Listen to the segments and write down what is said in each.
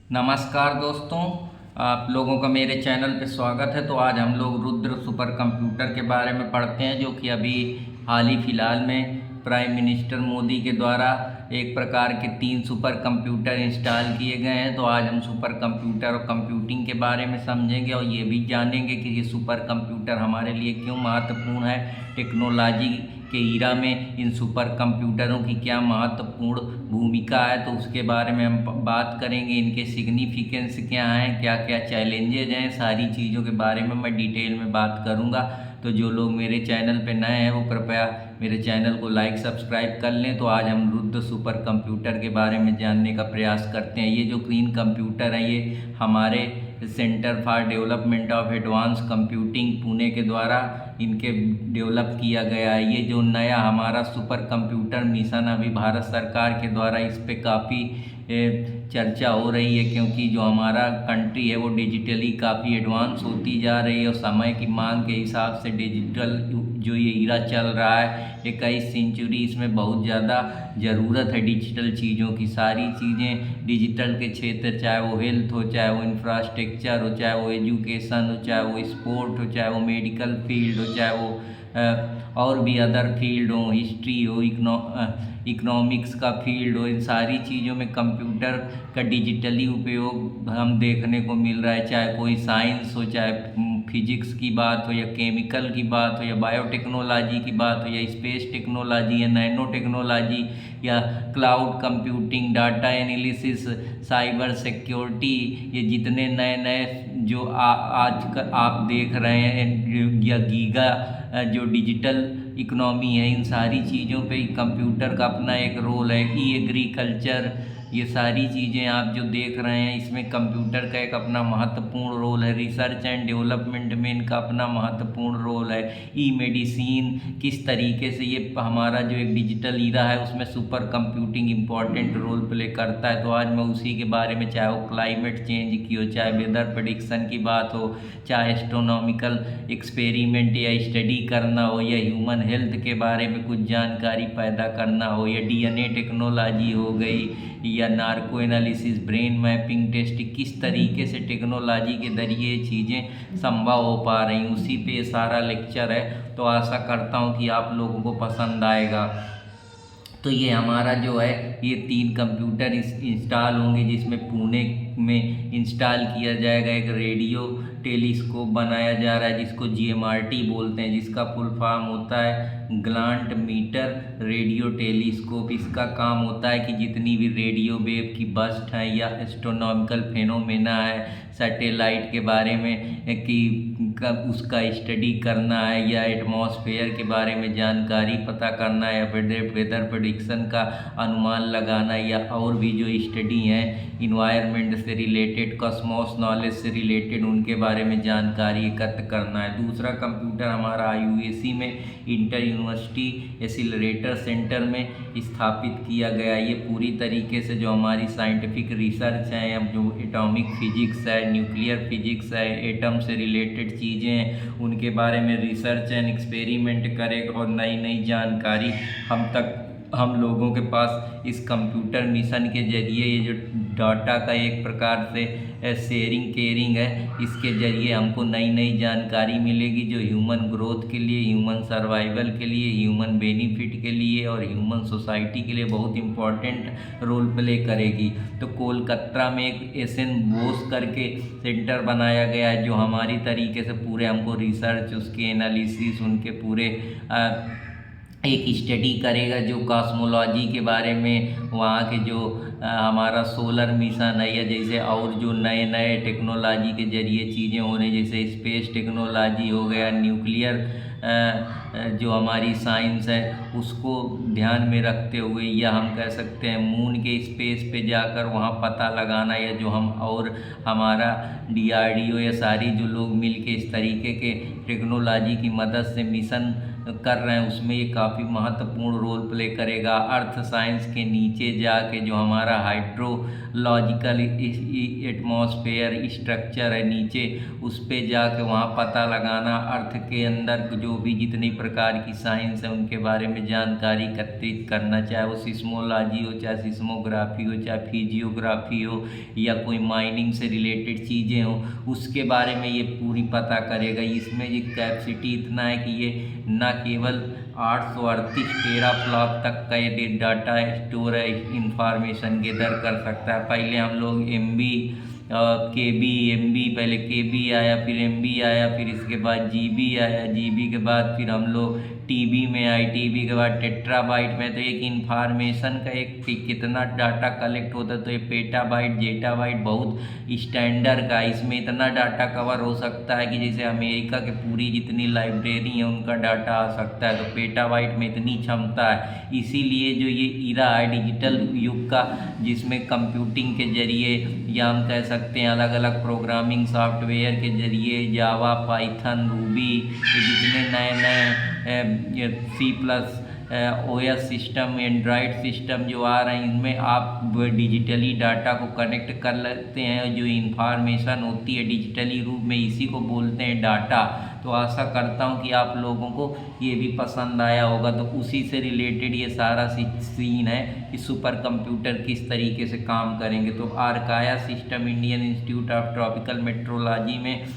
नमस्कार दोस्तों, आप लोगों का मेरे चैनल पे स्वागत है। तो आज हम लोग रुद्र सुपर कंप्यूटर के बारे में पढ़ते हैं, जो कि अभी हाल ही फिलहाल में प्राइम मिनिस्टर मोदी के द्वारा एक प्रकार के 3 सुपर कंप्यूटर इंस्टॉल किए गए हैं। तो आज हम सुपर कंप्यूटर और कंप्यूटिंग के बारे में समझेंगे और ये भी जानेंगे कि ये सुपर कंप्यूटर हमारे लिए क्यों महत्वपूर्ण है। टेक्नोलॉजी के ईरा में इन सुपर कंप्यूटरों की क्या महत्वपूर्ण भूमिका है, तो उसके बारे में हम बात करेंगे। इनके सिग्निफिकेंस क्या हैं, क्या क्या चैलेंजेज हैं, सारी चीज़ों के बारे में मैं डिटेल में बात करूंगा। तो जो लोग मेरे चैनल पे नए हैं वो कृपया मेरे चैनल को लाइक सब्सक्राइब कर लें। तो आज हम रुद्र सुपर कंप्यूटर के बारे में जानने का प्रयास करते हैं। ये जो ग्रीन कंप्यूटर है ये हमारे centre for development of advance computing Pune के द्वारा इनके डेवलप किया गया है। ये जो नया हमारा सुपर कंप्यूटर मिशन अभी भारत सरकार के द्वारा इस पे काफ़ी चर्चा हो रही है, क्योंकि जो हमारा कंट्री है वो डिजिटली काफ़ी एडवांस होती जा रही है और समय की मांग के हिसाब से डिजिटल जो ये ईरा चल रहा है 21वीं सेंचुरी, इसमें बहुत ज़्यादा ज़रूरत है डिजिटल चीज़ों की। सारी चीज़ें डिजिटल के क्षेत्र, चाहे वो हेल्थ हो, चाहे वो इंफ्रास्ट्रक्चर हो, चाहे वो एजुकेशन हो, चाहे वो स्पोर्ट हो, चाहे वो मेडिकल फील्ड हो, चाहे वो और भी अदर फील्ड हो, हिस्ट्री हो, इकोनॉमिक्स का फील्ड हो, इन सारी चीज़ों में कंप्यूटर का डिजिटली उपयोग हम देखने को मिल रहा है। चाहे कोई साइंस हो, चाहे फिजिक्स की बात हो, या केमिकल की बात हो, या बायोटेक्नोलॉजी की बात हो, या स्पेस टेक्नोलॉजी, या नैनो टेक्नोलॉजी, या cloud computing, data analysis, cyber security, ये जितने नए नए जो आज आप देख रहे हैं, या गीगा जो डिजिटल इकोनॉमी है, इन सारी चीज़ों पे कंप्यूटर का अपना एक रोल है। ई एग्रीकल्चर, ये सारी चीज़ें आप जो देख रहे हैं इसमें कंप्यूटर का एक अपना महत्वपूर्ण रोल है। रिसर्च एंड डेवलपमेंट में इनका अपना महत्वपूर्ण रोल है। ई मेडिसिन, किस तरीके से ये हमारा जो एक डिजिटल ईरा है उसमें super computing important role play करता है। तो आज मैं उसी के बारे में, चाहे वो क्लाइमेट चेंज की हो, चाहे वेदर प्रेडिक्शन की बात हो, चाहे एस्ट्रोनॉमिकल एक्सपेरिमेंट या स्टडी करना हो, या ह्यूमन हेल्थ के बारे में कुछ जानकारी पैदा करना हो, या डीएनए टेक्नोलॉजी हो गई, या narco analysis, brain mapping test, किस तरीके से टेक्नोलॉजी के जरिए चीज़ें संभव हो पा रही, उसी पे सारा लेक्चर है। तो आशा करता हूँ कि आप लोगों को पसंद आएगा। तो ये हमारा जो है ये 3 कंप्यूटर इंस्टॉल होंगे, जिसमें पुणे में इंस्टॉल किया जाएगा। एक रेडियो टेलीस्कोप बनाया जा रहा है जिसको जीएमआरटी बोलते हैं, जिसका फुल फॉर्म होता है ग्लांट मीटर रेडियो टेलीस्कोप। इसका काम होता है कि जितनी भी रेडियो वेव की बस्ट है या एस्ट्रोनॉमिकल फेनोमेना है, सैटेलाइट के बारे में कि उसका स्टडी करना है, या एटमॉस्फेयर के बारे में जानकारी पता करना है, या वेदर प्रेडिक्शन का अनुमान लगाना, या और भी जो स्टडी हैं इन्वायरमेंट से रिलेटेड, कॉस्मोस नॉलेज से रिलेटेड, उनके बारे में जानकारी एकत्र करना है। दूसरा कंप्यूटर हमारा IUAC में इंटर यूनिवर्सिटी एक्सीलरेटर सेंटर में स्थापित किया गया। ये पूरी तरीके से जो हमारी साइंटिफिक रिसर्च है, अब जो एटॉमिक फिजिक्स है, न्यूक्लियर फिजिक्स है, एटम से रिलेटेड चीज़ें हैं, उनके बारे में रिसर्च एंड एक्सपेरिमेंट करेगा और नई नई जानकारी हम लोगों के पास इस कंप्यूटर मिशन के जरिए, ये जो डाटा का एक प्रकार से शेयरिंग केयरिंग है, इसके जरिए हमको नई नई जानकारी मिलेगी जो ह्यूमन ग्रोथ के लिए, ह्यूमन सर्वाइवल के लिए, ह्यूमन बेनिफिट के लिए और ह्यूमन सोसाइटी के लिए बहुत इम्पॉर्टेंट रोल प्ले करेगी। तो कोलकाता में एक SN बोस करके सेंटर बनाया गया है, जो हमारी तरीके से पूरे हमको रिसर्च, उसके एनालिसिस, उनके पूरे एक स्टडी करेगा, जो कॉस्मोलॉजी के बारे में, वहाँ के जो हमारा सोलर मिशन है, या जैसे और जो नए नए टेक्नोलॉजी के जरिए चीज़ें हो रही, जैसे स्पेस टेक्नोलॉजी हो गया, न्यूक्लियर जो हमारी साइंस है उसको ध्यान में रखते हुए, या हम कह सकते हैं मून के स्पेस पे जाकर वहाँ पता लगाना, या जो हम और हमारा DRDO या सारी जो लोग मिल के इस तरीके के टेक्नोलॉजी की मदद से मिशन कर रहे हैं उसमें ये काफ़ी महत्वपूर्ण रोल प्ले करेगा। अर्थ साइंस के नीचे जाके जो हमारा हाइड्रोलॉजिकल एटमॉस्फेयर स्ट्रक्चर है नीचे, उस पे जाके वहाँ पता लगाना, अर्थ के अंदर जो भी जितनी प्रकार की साइंस है उनके बारे में जानकारी एकत्रित करना, चाहे वो सिस्मोलॉजी हो, चाहे सिस्मोग्राफी हो, चाहे फिजियोग्राफी हो, या कोई माइनिंग से रिलेटेड चीज़ें हो, उसके बारे में ये पूरी पता करेगा। इसमें ये कैपेसिटी इतना है कि ये न केवल 838 टेराफ्लॉप तक का ये डाटा स्टोर है, इंफॉर्मेशन गैदर कर सकता है। पहले हम लोग MB KB MB, पहले KB आया, फिर MB आया, फिर इसके बाद GB आया, GB के बाद फिर हम लोग TB में आए, TB के बाद टेट्राबाइट में। तो एक इन्फॉर्मेशन का एक कितना डाटा कलेक्ट होता है, तो ये पेटाबाइट जेटाबाइट बहुत स्टैंडर्ड का, इसमें इतना डाटा कवर हो सकता है कि जैसे अमेरिका के पूरी जितनी लाइब्रेरी है उनका डाटा आ सकता है। तो पेटाबाइट में इतनी क्षमता है। इसीलिए जो ये इरा है डिजिटल युग का, जिसमें कंप्यूटिंग के जरिए या हम कह सकते हैं अलग अलग प्रोग्रामिंग सॉफ्टवेयर के जरिए जावा, पाइथन, रूबी, जितने नए नए C++ OS system, Android system जो आ रहे हैं, इनमें आप डिजिटली डाटा को कनेक्ट कर लेते हैं। जो इंफॉर्मेशन होती है डिजिटली रूप में, इसी को बोलते हैं डाटा। तो आशा करता हूँ कि आप लोगों को ये भी पसंद आया होगा। तो उसी से रिलेटेड ये सारा सीन है कि सुपर कंप्यूटर किस तरीके से काम करेंगे। तो आर्काया system Indian Institute of Tropical Meteorology में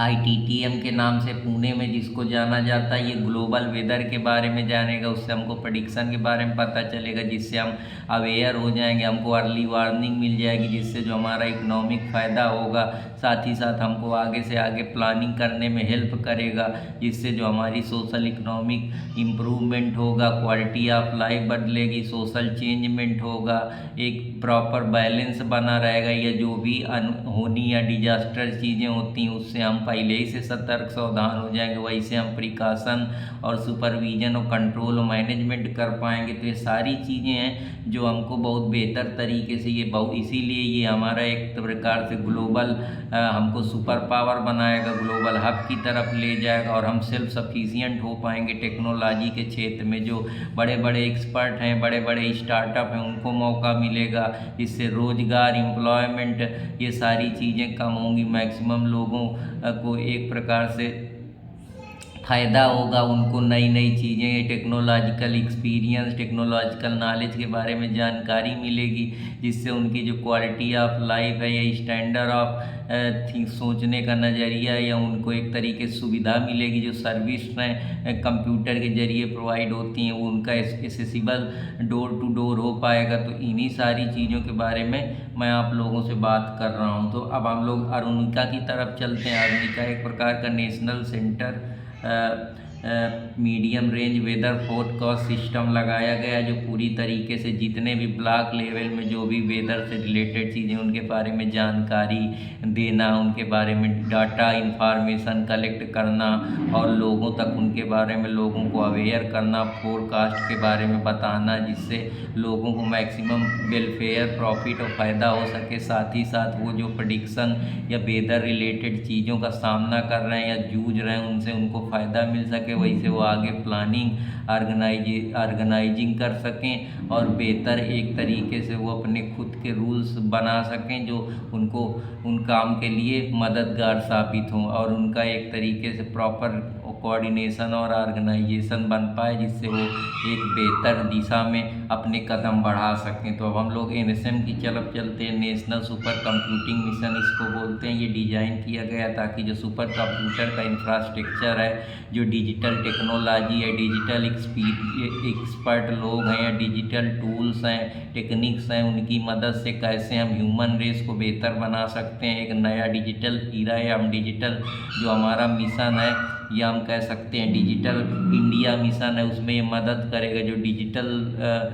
ITTM के नाम से पुणे में जिसको जाना जाता है, ये ग्लोबल वेदर के बारे में जानेगा। उससे हमको प्रेडिक्शन के बारे में पता चलेगा, जिससे हम अवेयर हो जाएंगे, हमको अर्ली वार्निंग मिल जाएगी, जिससे जो हमारा इकोनॉमिक फ़ायदा होगा, साथ ही साथ हमको आगे से आगे प्लानिंग करने में हेल्प करेगा, जिससे जो हमारी सोशल इकोनॉमिक इम्प्रूवमेंट होगा, क्वालिटी ऑफ लाइफ बदलेगी, सोशल चेंजमेंट होगा, एक प्रॉपर बैलेंस बना रहेगा। या जो भी अनहोनी या डिजास्टर चीज़ें होती हैं उससे हम पहले ही से सतर्क सावधान हो जाएंगे, वहीं से हम प्रिकॉशन और सुपरविजन और कंट्रोल और मैनेजमेंट कर पाएंगे। तो ये सारी चीज़ें हैं जो हमको बहुत बेहतर तरीके से इसीलिए ये हमारा एक प्रकार से ग्लोबल हमको सुपर पावर बनाएगा, ग्लोबल हब की तरफ ले जाएगा, और हम सेल्फ सफिशिएंट हो पाएंगे टेक्नोलॉजी के क्षेत्र में। जो बड़े बड़े एक्सपर्ट हैं, बड़े बड़े स्टार्टअप हैं, उनको मौका मिलेगा, इससे रोजगार, एम्प्लॉयमेंट, ये सारी चीज़ें कम होंगी। मैक्सिमम लोगों को एक प्रकार से फ़ायदा होगा, उनको नई नई चीज़ें, टेक्नोलॉजिकल एक्सपीरियंस, टेक्नोलॉजिकल नॉलेज के बारे में जानकारी मिलेगी, जिससे उनकी जो क्वालिटी ऑफ लाइफ है या स्टैंडर्ड ऑफ सोचने का नज़रिया है, या उनको एक तरीके से सुविधा मिलेगी। जो सर्विस हैं कंप्यूटर के जरिए प्रोवाइड होती हैं, वो उनका एसेसिबल डोर टू डोर हो पाएगा। तो इन्हीं सारी चीज़ों के बारे में मैं आप लोगों से बात कर रहा हूँ। तो अब हम लोग अरुणिका की तरफ चलते हैं। अरुणिका एक प्रकार का national centre medium range weather forecast system लगाया गया, जो पूरी तरीके से जितने भी ब्लॉक लेवल में जो भी वेदर से रिलेटेड चीज़ें उनके बारे में जानकारी देना, उनके बारे में डाटा इंफॉर्मेशन कलेक्ट करना, और लोगों तक उनके बारे में लोगों को अवेयर करना, फोरकास्ट के बारे में बताना, जिससे लोगों को मैक्सिमम वेलफेयर, प्रॉफिट और फ़ायदा हो सके। साथ ही साथ वो जो प्रेडिक्शन या वेदर रिलेटेड चीज़ों का सामना कर रहे हैं या जूझ रहे हैं, उनसे उनको फ़ायदा मिल सके, वहीं से वो आगे प्लानिंग ऑर्गेनाइजिंग कर सकें, और बेहतर एक तरीके से वो अपने खुद के रूल्स बना सकें जो उनको उन काम के लिए मददगार साबित हों, और उनका एक तरीके से प्रॉपर कोऑर्डिनेशन और ऑर्गेनाइजेशन बन पाए, जिससे वो एक बेहतर दिशा में अपने कदम बढ़ा सकें। तो अब हम लोग NSM की तरफ चलते हैं। नेशनल सुपर कंप्यूटिंग मिशन इसको बोलते हैं। ये डिज़ाइन किया गया ताकि जो सुपर कंप्यूटर का इंफ्रास्ट्रक्चर है, जो डिजिटल टेक्नोलॉजी है, डिजिटल एक्सपर्ट लोग हैं या डिजिटल टूल्स हैं, टेक्निक्स हैं, उनकी मदद से कैसे हम ह्यूमन रेस को बेहतर बना सकते हैं। एक नया डिजिटल ईरा है, हम डिजिटल जो हमारा मिशन है, या हम कह सकते हैं डिजिटल इंडिया मिशन है, उसमें ये मदद करेगा। जो डिजिटल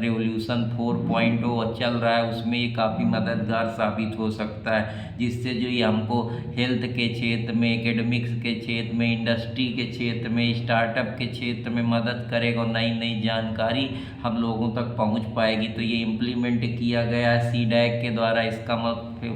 रेवोल्यूशन 4.0 चल रहा है, उसमें ये काफ़ी मददगार साबित हो सकता है, जिससे जो ये हमको हेल्थ के क्षेत्र में, एकेडमिक्स के क्षेत्र में, इंडस्ट्री के क्षेत्र में, स्टार्टअप के क्षेत्र में मदद करेगा, और नई नई जानकारी हम लोगों तक पहुंच पाएगी। तो ये इम्प्लीमेंट किया गया है CDAC के द्वारा। इसका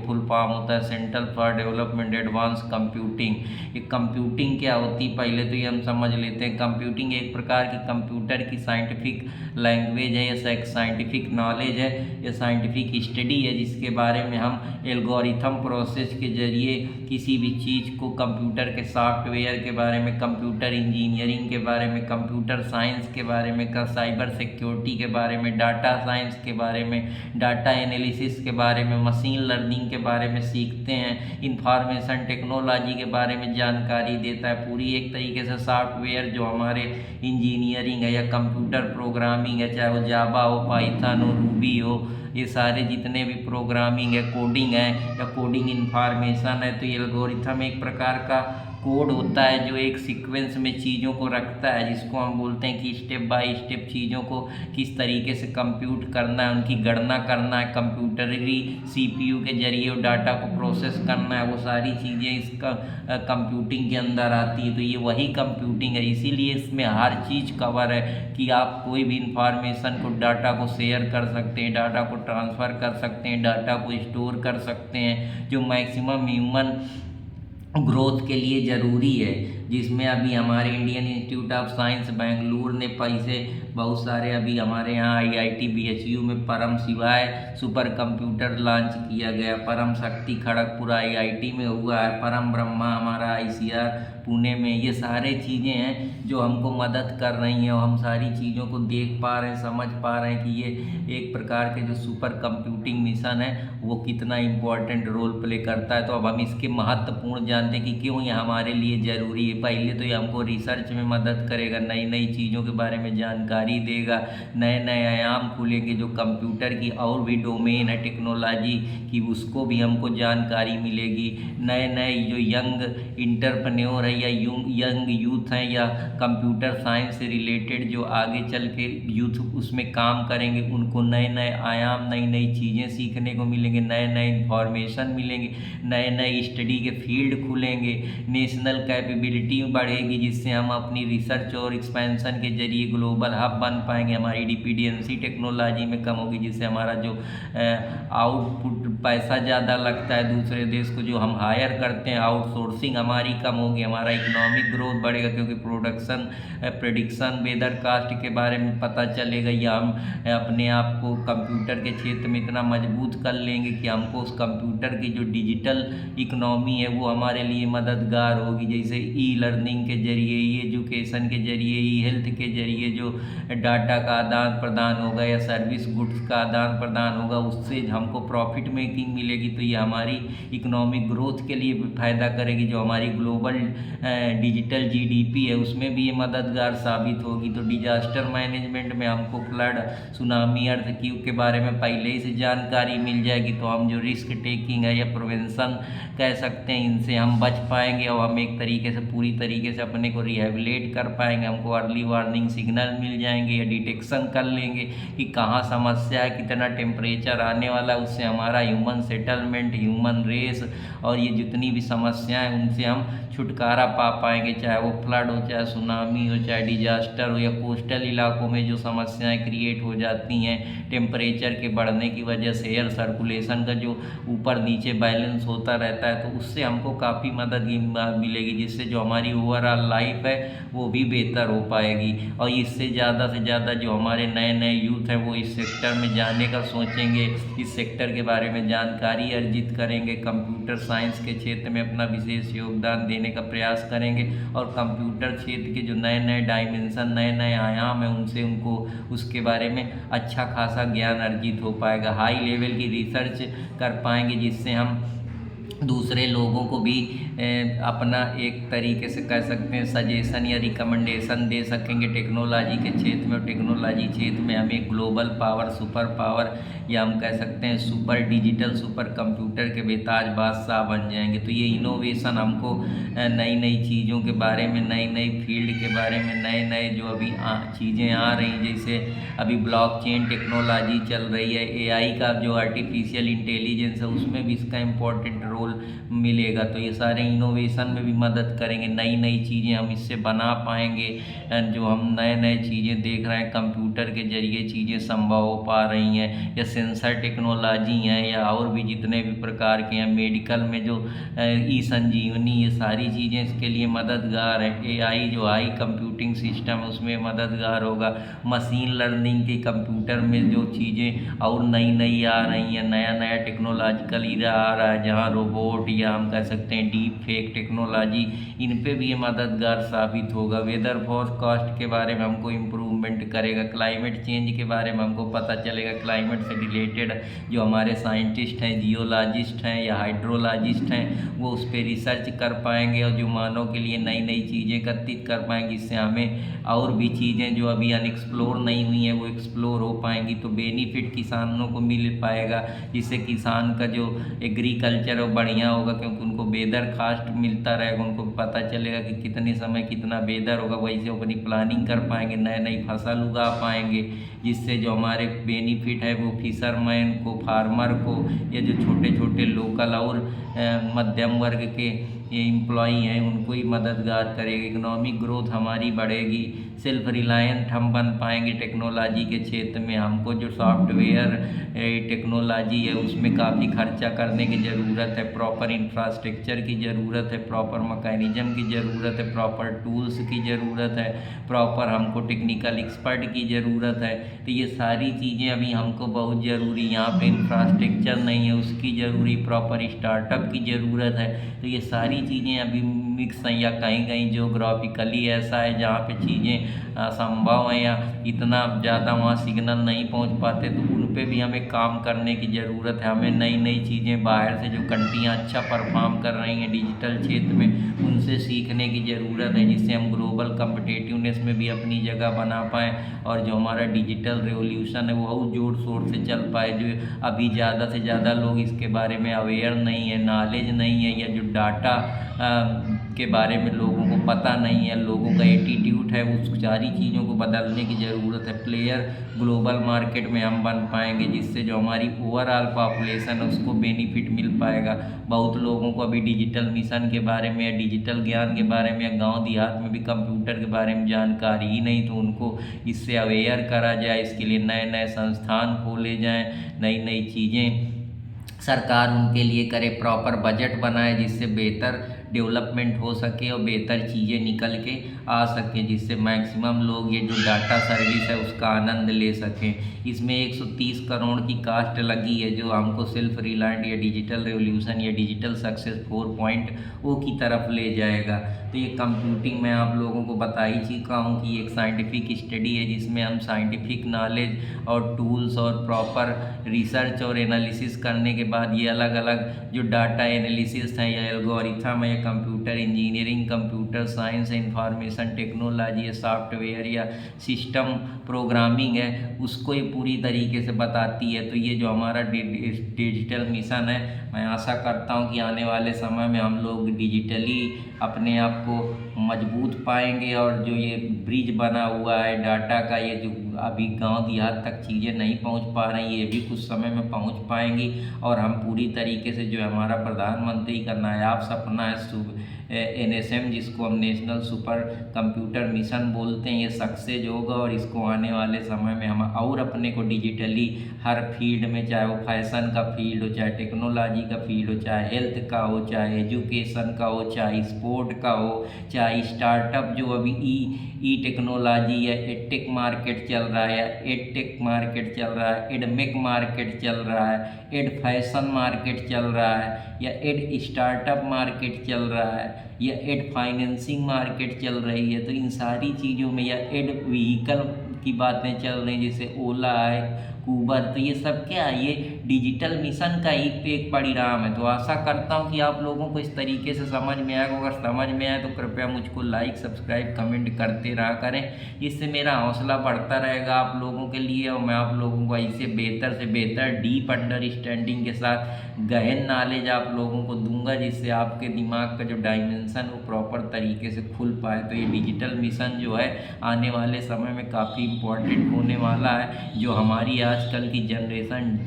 फुल फॉर्म होता है central for development advance computing. ये कंप्यूटिंग क्या होती है, पहले तो ये हम समझ लेते हैं, कंप्यूटिंग एक प्रकार की कंप्यूटर की साइंटिफिक लैंग्वेज है या साइंटिफिक नॉलेज है या साइंटिफिक स्टडी है, जिसके बारे में हम एल्गोरिथम प्रोसेस के जरिए किसी भी चीज़ को, कंप्यूटर के सॉफ्टवेयर के बारे में, कंप्यूटर इंजीनियरिंग के बारे में, कंप्यूटर साइंस के बारे में, साइबर सिक्योरिटी के बारे में, डाटा साइंस के बारे में, डाटा एनालिसिस के बारे में, मशीन लर्निंग के बारे में सीखते हैं, इंफॉर्मेशन टेक्नोलॉजी के बारे में जानकारी देता है। पूरी एक तरीके से सॉफ्टवेयर जो हमारे इंजीनियरिंग है या कंप्यूटर प्रोग्रामिंग है, चाहे वो जावा हो, पाइथन हो, रूबी हो, ये सारे जितने भी प्रोग्रामिंग है, कोडिंग है या कोडिंग इन्फॉर्मेशन है, तो ये एल्गोरिथम एक प्रकार का कोड होता है जो एक सीक्वेंस में चीज़ों को रखता है, जिसको हम बोलते हैं कि स्टेप बाय स्टेप चीज़ों को किस तरीके से कंप्यूट करना है, उनकी गणना करना है, कंप्यूटरी सीपीयू के जरिए वो डाटा को प्रोसेस करना है, वो सारी चीज़ें इसका कंप्यूटिंग के अंदर आती है। तो ये वही कंप्यूटिंग है, इसीलिए इसमें हर चीज़ कवर है कि आप कोई भी इंफॉर्मेशन को, डाटा को शेयर कर सकते हैं, डाटा को ट्रांसफ़र कर सकते हैं, डाटा को स्टोर कर सकते हैं, जो मैक्सिमम ह्यूमन ग्रोथ के लिए ज़रूरी है, जिसमें अभी हमारे Indian Institute of science Bengaluru ने पैसे बहुत सारे, अभी हमारे यहाँ IIT BHU में परम शिवाय सुपर कंप्यूटर लॉन्च किया गया, परम शक्ति खड़गपुर IIT में हुआ है, परम ब्रह्मा हमारा ICR पुणे में। ये सारे चीज़ें हैं जो हमको मदद कर रही हैं और हम सारी चीज़ों को देख पा रहे हैं, समझ पा रहे हैं कि ये एक प्रकार के जो सुपर कंप्यूटिंग मिशन है वो कितना इम्पोर्टेंट रोल प्ले करता है। तो अब हम इसके महत्वपूर्ण जानते हैं कि क्यों ये हमारे लिए ज़रूरी है। पहले तो ये हमको रिसर्च में मदद करेगा, नई नई चीज़ों के बारे में जानकारी देगा, नए नए आयाम खुलेंगे, जो कंप्यूटर की और भी डोमेन है टेक्नोलॉजी की, उसको भी हमको जानकारी मिलेगी। नए नए जो यंग इंटरप्रेन्योर है या यंग यूथ हैं या कंप्यूटर साइंस से रिलेटेड जो आगे चल के यूथ उसमें काम करेंगे, उनको नए नए आयाम, नई नई चीज़ें सीखने को मिलेंगे, नए नए इंफॉर्मेशन मिलेंगे, नए नए स्टडी के फील्ड खुलेंगे, नेशनल कैपेबिलिटी बढ़ेगी, जिससे हम अपनी रिसर्च और एक्सपेंशन के जरिए ग्लोबल हब बन पाएंगे। हमारी डिपेंडेंसी टेक्नोलॉजी में कम होगी, जिससे हमारा जो आउटपुट पैसा ज़्यादा लगता है दूसरे देश को जो हम हायर करते हैं, आउटसोर्सिंग हमारी कम होगी, हमारा इकोनॉमिक ग्रोथ बढ़ेगा, क्योंकि प्रोडक्शन वेदर कास्ट के बारे में पता चलेगा, या हम अपने आप को कंप्यूटर के क्षेत्र में इतना मजबूत कर लेंगे कि हमको उस कंप्यूटर की जो डिजिटल इकोनॉमी है वो हमारे लिए मददगार होगी। जैसे ई लर्निंग के जरिए, ई एजुकेशन के जरिए, ई हेल्थ के जरिए जो डाटा का आदान प्रदान होगा या सर्विस गुड्स का आदान प्रदान होगा, उससे हमको प्रॉफिट मेकिंग मिलेगी। तो ये हमारी इकोनॉमिक ग्रोथ के लिए फ़ायदा करेगी। जो हमारी ग्लोबल डिजिटल GDP है उसमें भी ये मददगार साबित होगी। तो डिजास्टर मैनेजमेंट में हमको फ्लड, सुनामी, अर्थक्वेक के बारे में पहले ही से जानकारी मिल जाएगी, तो हम जो रिस्क टेकिंग है या प्रिवेंशन कह सकते हैं, इनसे हम बच पाएंगे और हम एक तरीके से पूरी तरीके से अपने को रिहेबिलिट कर पाएंगे। हमको अर्ली वार्निंग सिग्नल मिल जाएंगे या डिटेक्शन कर लेंगे कि कहाँ समस्या है, कितना टेम्परेचर आने वाला है, उससे हमारा ह्यूमन सेटलमेंट, ह्यूमन रेस और ये जितनी भी समस्याएं उनसे हम छुटकारा पा पाएंगे, चाहे वो फ्लड हो, चाहे सुनामी हो, चाहे डिजास्टर हो, या कोस्टल इलाकों में जो समस्याएं क्रिएट हो जाती हैं टेम्परेचर के बढ़ने की वजह से, एयर सर्कुलेशन का जो ऊपर नीचे बैलेंस होता रहता है, तो उससे हमको काफ़ी मदद मिलेगी, जिससे जो हमारी ओवरऑल लाइफ है वो भी बेहतर हो पाएगी। और इससे ज़्यादा से ज़्यादा जो हमारे नए नए यूथ हैं वो इस सेक्टर में जाने का सोचेंगे, इस सेक्टर के बारे में जानकारी अर्जित करेंगे, कंप्यूटर साइंस के क्षेत्र में अपना विशेष योगदान देने का प्रयास करेंगे और कंप्यूटर क्षेत्र के जो नए नए डायमेंशन, नए नए आयाम हैं, उनसे उनको उसके बारे में अच्छा खासा ज्ञान अर्जित हो पाएगा। हाई लेवल की रिसर्च कर पाएंगे, जिससे हम दूसरे लोगों को भी अपना एक तरीके से कह सकते हैं सजेशन या रिकमेंडेशन दे सकेंगे टेक्नोलॉजी के क्षेत्र में। और टेक्नोलॉजी क्षेत्र में हमें ग्लोबल पावर, सुपर पावर या हम कह सकते हैं सुपर डिजिटल सुपर कंप्यूटर के बेताज बादशाह बन जाएंगे। तो ये इनोवेशन हमको नई नई चीज़ों के बारे में, नई नई फील्ड के बारे में, नए नए जो अभी चीज़ें आ रही, जैसे अभी ब्लॉकचेन टेक्नोलॉजी चल रही है, AI का जो आर्टिफिशियल इंटेलिजेंस है उसमें भी इसका इम्पोर्टेंट रोल मिलेगा। तो ये सारे इनोवेशन में भी मदद करेंगे, नई नई चीज़ें हम इससे बना पाएंगे। जो हम नए नए चीज़ें देख रहे हैं कंप्यूटर के जरिए चीज़ें संभव हो पा रही हैं, या सेंसर टेक्नोलॉजी हैं, या और भी जितने भी प्रकार के हैं, मेडिकल में जो ई संजीवनी, ये सारी चीज़ें इसके लिए मददगार है। एआई जो हाई कंप्यूटिंग सिस्टम है उसमें मददगार होगा। मशीन लर्निंग के कंप्यूटर में जो चीज़ें और नई नई आ रही हैं, नया नया टेक्नोलॉजिकल इरा आ रहा है, जहाँ रोबोट या हम कह सकते हैं डीप फेक टेक्नोलॉजी, इन पे भी ये मददगार साबित होगा। वेदर फोरकास्ट के बारे में हमको इम्प्रूवमेंट करेगा। क्लाइमेट चेंज के बारे में हमको पता चलेगा। क्लाइमेट से रिलेटेड जो हमारे साइंटिस्ट हैं, जियोलॉजिस्ट हैं या हाइड्रोलॉजिस्ट हैं, वो उस पर रिसर्च कर पाएंगे और जो मानव के लिए नई नई चीज़ें एकत्रित कर पाएंगे, इससे हमें और भी चीज़ें जो अभी अनएक्सप्लोर नहीं हुई हैं वो एक्सप्लोर हो पाएंगी। तो बेनिफिट किसानों को मिल पाएगा, जिससे किसान का जो एग्रीकल्चर है वो बढ़िया होगा, क्योंकि उनको वेदर कास्ट मिलता रहेगा, उनको पता चलेगा कि कितने समय कितना वेदर होगा, वैसे अपनी प्लानिंग कर पाएंगे, नए नई फसल उगा पाएंगे, जिससे जो हमारे बेनिफिट है वो फिशरमैन को, फार्मर को, या जो छोटे छोटे लोकल और मध्यम वर्ग के एम्प्लॉई हैं उनको ही मददगार करेगी। इकोनॉमिक ग्रोथ हमारी बढ़ेगी। सेल्फ रिलायंट हम बन पाएंगे टेक्नोलॉजी के क्षेत्र में। हमको जो सॉफ्टवेयर टेक्नोलॉजी है उसमें काफ़ी खर्चा करने की ज़रूरत है, प्रॉपर इंफ्रास्ट्रक्चर की ज़रूरत है, प्रॉपर मैकेनिज्म की ज़रूरत है, प्रॉपर टूल्स की ज़रूरत है, प्रॉपर हमको टेक्निकल एक्सपर्ट की ज़रूरत है। तो ये सारी चीज़ें अभी हमको बहुत ज़रूरी, यहाँ पे इंफ्रास्ट्रक्चर नहीं है उसकी ज़रूरी, प्रॉपर स्टार्टअप की ज़रूरत है। तो ये सारी चीज़ें अभी मिक्स हैं, या कहीं कहीं जोग्राफिकली ऐसा है जहाँ पे चीज़ें असंभव हैं या इतना ज़्यादा वहाँ सिग्नल नहीं पहुँच पाते, तो उन पे भी हमें काम करने की ज़रूरत है। हमें नई नई चीज़ें बाहर से जो कंट्रियाँ अच्छा परफॉर्म कर रही हैं डिजिटल क्षेत्र में, उनसे सीखने की ज़रूरत है, जिससे हम ग्लोबल कम्पिटिटिवनेस में भी अपनी जगह बना पाएँ और जो हमारा डिजिटल रेवोल्यूशन है वो और ज़ोर शोर से चल पाए। जो अभी ज़्यादा से ज़्यादा लोग इसके बारे में अवेयर नहीं है, नॉलेज नहीं है, या जो डाटा के बारे में लोगों को पता नहीं है, लोगों का एटीट्यूड है, उस सारी चीज़ों को बदलने की ज़रूरत है। प्लेयर ग्लोबल मार्केट में हम बन पाएंगे, जिससे जो हमारी ओवरऑल पॉपुलेशन है उसको बेनिफिट मिल पाएगा। बहुत लोगों को अभी डिजिटल मिशन के बारे में या डिजिटल ज्ञान के बारे में या गांव देहात में भी कंप्यूटर के बारे में जानकारी ही नहीं, तो उनको इससे अवेयर करा जाए। इसके लिए नए नए संस्थान खोले जाएँ, नई नई चीज़ें सरकार उनके लिए करे, प्रॉपर बजट बनाए, जिससे बेहतर डेवलपमेंट हो सके और बेहतर चीज़ें निकल के आ सकें, जिससे मैक्सिमम लोग ये जो डाटा सर्विस है उसका आनंद ले सकें। इसमें 130 करोड़ की कास्ट लगी है, जो हमको सेल्फ रिलायंट या डिजिटल रेवोल्यूशन या डिजिटल सक्सेस 4.0 की तरफ ले जाएगा। तो ये कंप्यूटिंग मैं आप लोगों को बता ही चुका हूँ कि एक साइंटिफिक स्टडी है, जिसमें हम साइंटिफिक नॉलेज और टूल्स और प्रॉपर रिसर्च और एनालिसिस करने के बाद ये अलग अलग जो डाटा एनालिसिस हैं या एल्गोरिथम है, या computer engineering, computer science, information technology, software या सिस्टम प्रोग्रामिंग है, उसको ये पूरी तरीके से बताती है। तो ये जो हमारा डिजिटल मिशन है, मैं आशा करता हूँ कि आने वाले समय में हम लोग डिजिटली अपने आप को मजबूत पाएंगे, और जो ये ब्रिज बना हुआ है डाटा का, ये जो अभी गांव देहात तक चीज़ें नहीं पहुंच पा रही, ये भी कुछ समय में पहुंच पाएंगी, और हम पूरी तरीके से जो हमारा प्रधानमंत्री का नायाब सपना है NSM, जिसको हम नेशनल सुपर कंप्यूटर मिशन बोलते हैं, ये सक्सेस होगा। और इसको आने वाले समय में हम और अपने को डिजिटली हर फील्ड में, चाहे वो फैशन का फील्ड हो, चाहे टेक्नोलॉजी का फील्ड हो, चाहे हेल्थ का हो, चाहे एजुकेशन का हो, चाहे स्पोर्ट का हो, चाहे स्टार्टअप जो अभी ई टेक्नोलॉजी है, एडटेक मार्केट चल रहा है, या एडटेक मार्केट चल रहा है, एडमेक मार्केट चल रहा है, एड फैशन मार्केट चल रहा है, या एड स्टार्टअप मार्केट चल रहा है, या एड फाइनेंसिंग मार्केट चल रही है। तो इन सारी चीज़ों में, या एड व्हीकल की बातें चल रही हैं, जैसे ओला है, उबर, तो ये सब क्या है, ये डिजिटल मिशन का एक परिणाम है। तो आशा करता हूँ कि आप लोगों को इस तरीके से समझ में आएगा। अगर समझ में आए तो कृपया मुझको लाइक, सब्सक्राइब, कमेंट करते रहा करें, इससे मेरा हौसला बढ़ता रहेगा आप लोगों के लिए, और मैं आप लोगों को ऐसे बेहतर से बेहतर डीप अंडरस्टैंडिंग के साथ गहन नॉलेज आप लोगों को दूंगा, जिससे आपके दिमाग का जो डायमेंशन वो प्रॉपर तरीके से खुल पाए। तो ये डिजिटल मिशन जो है आने वाले समय में काफ़ी इम्पोर्टेंट होने वाला है। जो हमारी आजकल की जनरेशन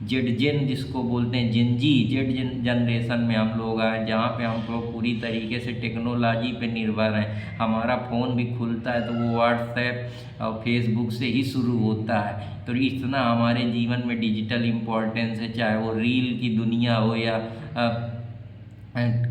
जेड जिसको बोलते हैं जेड जनरेशन में हम लोग आए, जहाँ पे हम लोग पूरी तरीके से टेक्नोलॉजी पे निर्भर हैं। हमारा फ़ोन भी खुलता है तो वो व्हाट्सएप और फेसबुक से ही शुरू होता है। तो इतना हमारे जीवन में डिजिटल इम्पोर्टेंस है, चाहे वो रील की दुनिया हो या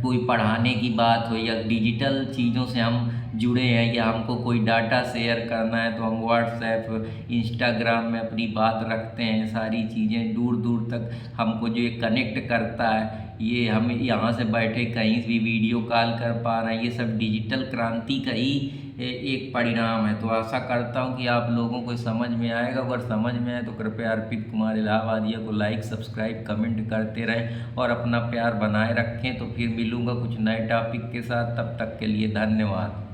कोई पढ़ाने की बात हो या डिजिटल चीज़ों से हम जुड़े हैं, या हमको कोई डाटा शेयर करना है तो हम व्हाट्सएप इंस्टाग्राम में अपनी बात रखते हैं। सारी चीज़ें दूर दूर तक हमको जो ये कनेक्ट करता है, ये हम यहाँ से बैठे कहीं भी वीडियो कॉल कर पा रहे हैं, ये सब डिजिटल क्रांति का ही एक परिणाम है। तो आशा करता हूँ कि आप लोगों को समझ में आएगा। अगर समझ में आए तो कृपया अर्पित कुमार इलाहाबादिया को लाइक सब्सक्राइब कमेंट करते रहें और अपना प्यार बनाए रखें। तो फिर मिलूँगा कुछ नए टॉपिक के साथ, तब तक के लिए धन्यवाद।